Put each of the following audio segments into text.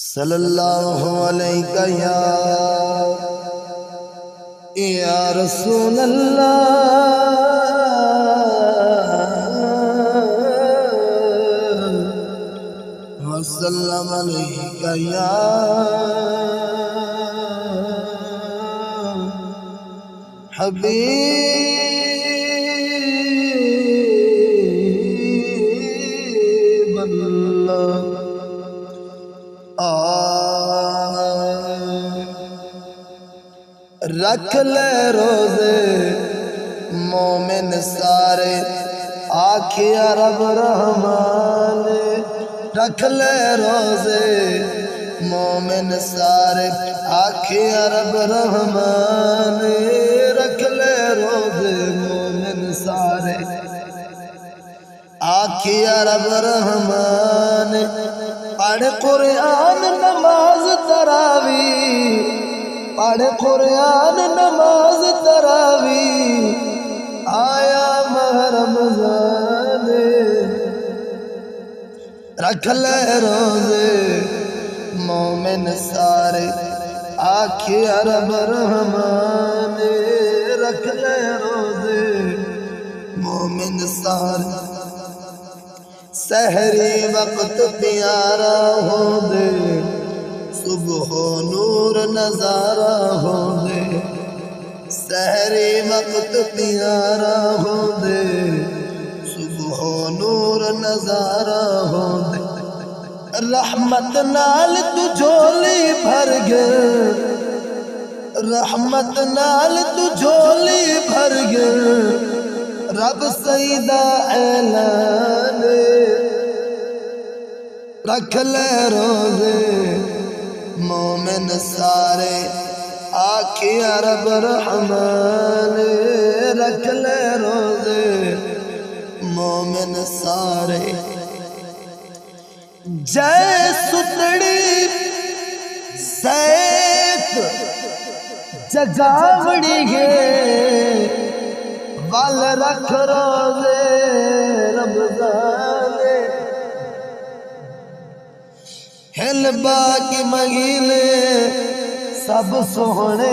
صلی اللہ علیہ یا رسول اللہ وسلم علیہ یا حبیب اللہ رکھ لے روزے مومن سارے آکھیا رب رحمان رکھ لے روزے مومن سارے آکھیا رب رحمان رکھ لے روزے مومن سارے آکھیا رب رحمان پڑھ قرآن نماز تراویح پڑھ قرآن نماز تراویح آیا ماہ رمضان رکھ لے روزے مومن سارے آکھیا رب رحمان رکھ لے روزے مومن سارے سحری وقت پیارا ہو دے صبح نور نظارہ ہو دے سحری وقت پیارا ہو دے صبح نور نظارہ ہو دے رحمت نال تو جھولی بھر گئے رحمت نال تو جھولی بھر گئے رب سیدہ اعلان رکھ لے روزے مومن سارے آکھیا رب رحمان رکھ لے روزے مومن سارے جے ستڑی سیف جگاوڑی گے وال رکھ روزے رمضان ہل باقی مگیلے سب سونے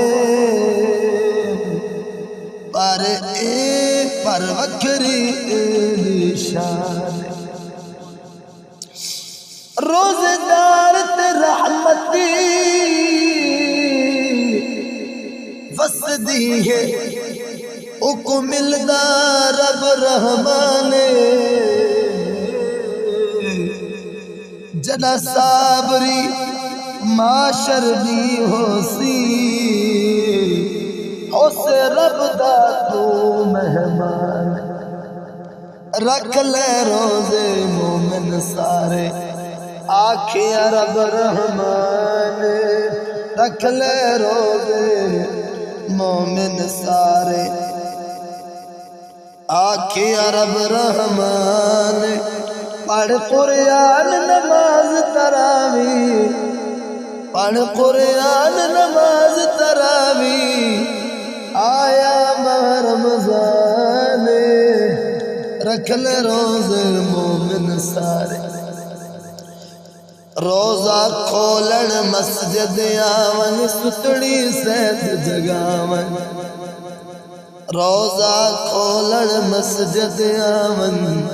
پر وکری شان روزے دار تے رحمتی وسدی ہے اکو ملدا رب رحمان جنا صابری معاشر دی ہو سی اسے رب دا تو مہمان رکھ لے روزے مومن سارے آکھیا رب رحمان رکھ لے روزے مومن سارے آکھیا رب رحمان پڑھ قرآن نماز تراویح پڑھ قرآن نماز تراویح آیا ماہ رمضان رکھ لے روزے مومن سارے روزہ کھولن مسجد آون ستڑی سید جگاون روزہ کھولن مسجد آون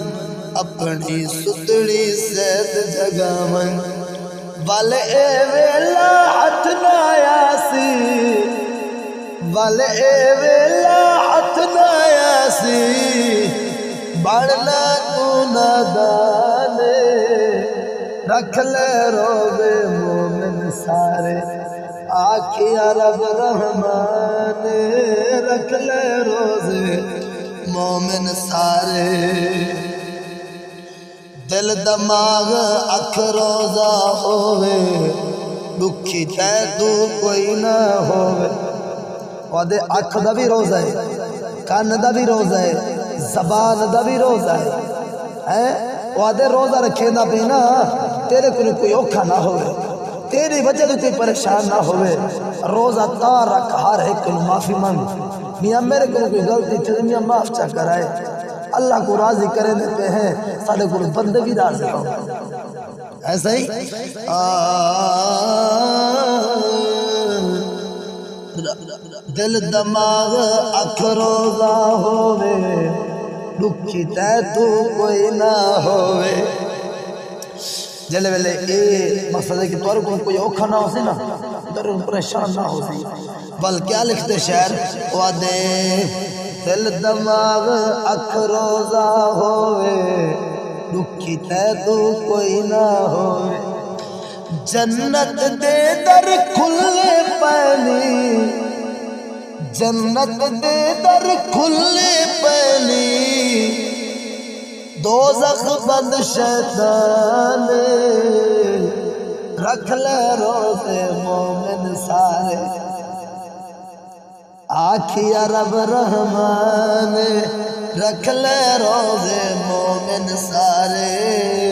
اپنی ستڑی سید جگاون والے اے ویلا ہاتھ نایا سی والے اے ویلا ہاتھ نایا سی بڑھنا تو نادان رکھ لے روزے مومن سارے آکھیا رب رحمان رکھ لے روزے مومن سارے دل دماغ اکھ روزہ ہوئے دکھی تے تو کوئی نہ ہوئے وعدے اکھ دا بھی روزہ ہے کان دا بھی روزہ ہے زبان دا بھی روزہ ہے وعدے روزہ رکھے نہ پینا تیرے کو کوئی اوکھا نہ ہوئے تیری وجہ تو کوئی پریشان نہ ہوئے روزہ تا رکھ ہر ایک کو معافی مانگ میاں میرے کو کوئی غلطی چلی میاں معاف چا کرائے اللہ کو راضی کرے دیتے ہیں سارے کو بندے بھی راضی ہو ایسا ہی دل دماغ اکھ روزہ ہووے دکھی تے تو کوئی نہ ہووے جلے ویلے اے مقصد ہے کہ تو کوئی اوکھا نہ ہو سی نا تو پریشان نہ ہو سی بل کیا لکھتے شعر وعدے دل دماغ اکھ روزہ ہووے دکھی تے تو کوئی نہ ہووے جنت دے در کھلے پینی جنت دے در کھلے پینی دوزخ بند شیطان رکھ لے روزے مومن سارے آکھیا رب رحمان رکھ لے روزے مومن سارے